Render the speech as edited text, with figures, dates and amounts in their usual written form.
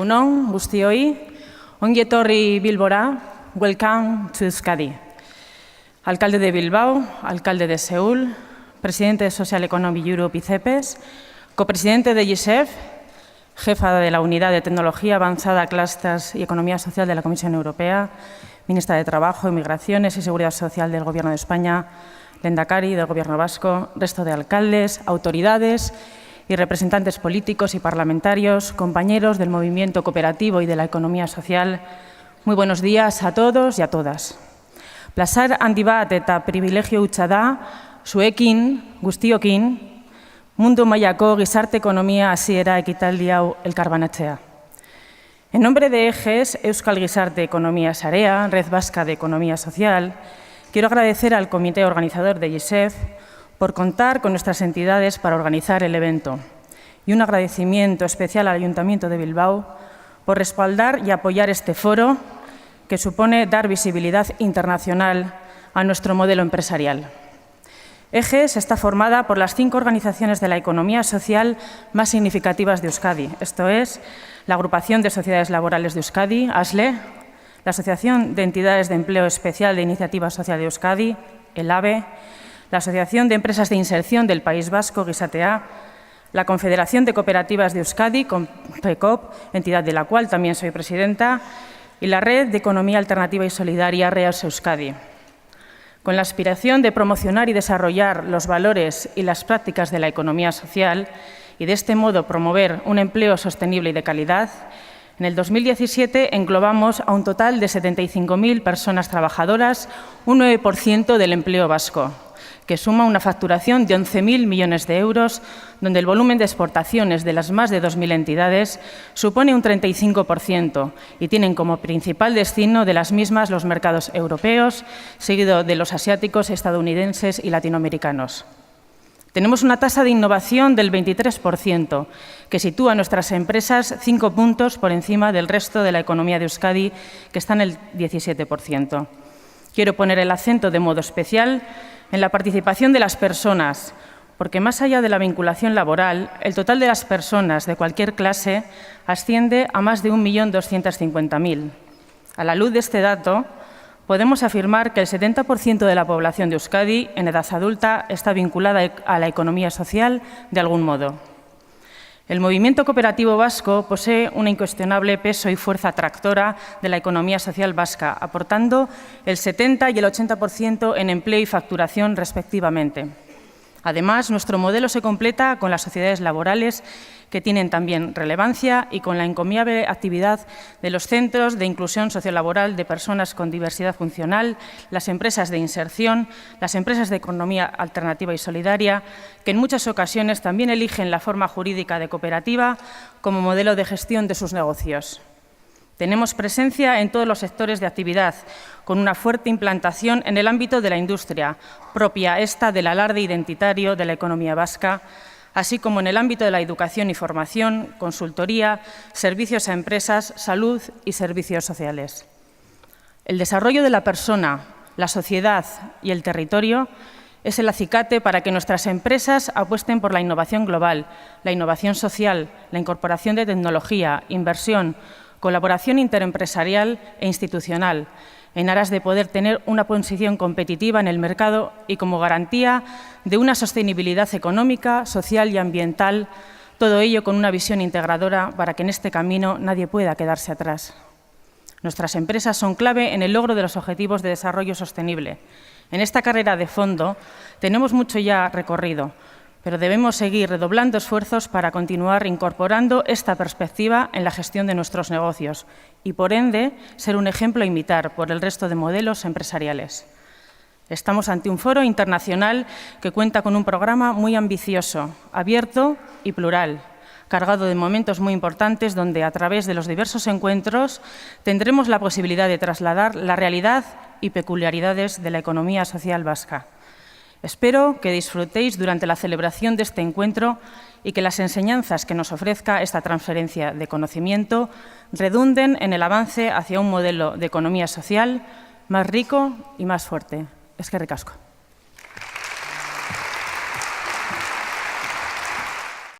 Egun on, guztioi, ongi etorri Bilbora, welcome to Euskadi. Alcalde de Bilbao, alcalde de Seúl, presidente de Social Economic Europe y CEPES, copresidente de GISEF, jefa de la Unidad de Tecnología Avanzada, Clústers y Economía Social de la Comisión Europea, ministra de Trabajo, Migraciones y Seguridad Social del Gobierno de España, Lehendakari del Gobierno vasco, resto de alcaldes, autoridades y representantes políticos y parlamentarios, compañeros del movimiento cooperativo y de la economía social. Muy buenos días a todos y a todas. Plazar handi bat eta privilegio hutsa da, zuekin, guztiokin, mundu mailako gizarte ekonomia hasiera ekitaldi hau elkarbanatzea. En nombre de EGES, Euskal Gizarte Economía Sarea, Red Vasca de Economía Social, quiero agradecer al comité organizador de GISEF por contar con nuestras entidades para organizar el evento y un agradecimiento especial al Ayuntamiento de Bilbao por respaldar y apoyar este foro que supone dar visibilidad internacional a nuestro modelo empresarial. EGES está formada por las 5 organizaciones de la economía social más significativas de Euskadi, esto es, la Agrupación de Sociedades Laborales de Euskadi, ASLE, la Asociación de Entidades de Empleo Especial de Iniciativa Social de Euskadi, el ABE, la Asociación de Empresas de Inserción del País Vasco, Gisatea, la Confederación de Cooperativas de Euskadi, CONFECOP, entidad de la cual también soy presidenta, y la Red de Economía Alternativa y Solidaria, REAS Euskadi. Con la aspiración de promocionar y desarrollar los valores y las prácticas de la economía social y de este modo promover un empleo sostenible y de calidad, en el 2017 englobamos a un total de 75.000 personas trabajadoras, un 9% del empleo vasco, que suma una facturación de 11.000 millones de euros, donde el volumen de exportaciones de las más de 2.000 entidades supone un 35% y tienen como principal destino de las mismas los mercados europeos, seguido de los asiáticos, estadounidenses y latinoamericanos. Tenemos una tasa de innovación del 23%, que sitúa a nuestras empresas 5 puntos por encima del resto de la economía de Euskadi, que está en el 17%. Quiero poner el acento de modo especial en la participación de las personas, porque más allá de la vinculación laboral, el total de las personas de cualquier clase asciende a más de 1.250.000. A la luz de este dato, podemos afirmar que el 70% de la población de Euskadi en edad adulta está vinculada a la economía social de algún modo. El movimiento cooperativo vasco posee un incuestionable peso y fuerza tractora de la economía social vasca, aportando el 70 y el 80% en empleo y facturación respectivamente. Además, nuestro modelo se completa con las sociedades laborales que tienen también relevancia y con la encomiable actividad de los centros de inclusión sociolaboral de personas con diversidad funcional, las empresas de inserción, las empresas de economía alternativa y solidaria, que en muchas ocasiones también eligen la forma jurídica de cooperativa como modelo de gestión de sus negocios. Tenemos presencia en todos los sectores de actividad, con una fuerte implantación en el ámbito de la industria, propia esta del alarde identitario de la economía vasca, así como en el ámbito de la educación y formación, consultoría, servicios a empresas, salud y servicios sociales. El desarrollo de la persona, la sociedad y el territorio es el acicate para que nuestras empresas apuesten por la innovación global, la innovación social, la incorporación de tecnología, inversión, colaboración interempresarial e institucional, en aras de poder tener una posición competitiva en el mercado y como garantía de una sostenibilidad económica, social y ambiental, todo ello con una visión integradora para que en este camino nadie pueda quedarse atrás. Nuestras empresas son clave en el logro de los objetivos de desarrollo sostenible. En esta carrera de fondo tenemos mucho ya recorrido, pero debemos seguir redoblando esfuerzos para continuar incorporando esta perspectiva en la gestión de nuestros negocios y, por ende, ser un ejemplo a imitar por el resto de modelos empresariales. Estamos ante un foro internacional que cuenta con un programa muy ambicioso, abierto y plural, cargado de momentos muy importantes donde, a través de los diversos encuentros, tendremos la posibilidad de trasladar la realidad y peculiaridades de la economía social vasca. Espero que disfrutéis durante la celebración de este encuentro y que las enseñanzas que nos ofrezca esta transferencia de conocimiento redunden en el avance hacia un modelo de economía social más rico y más fuerte. Eskerrik asko.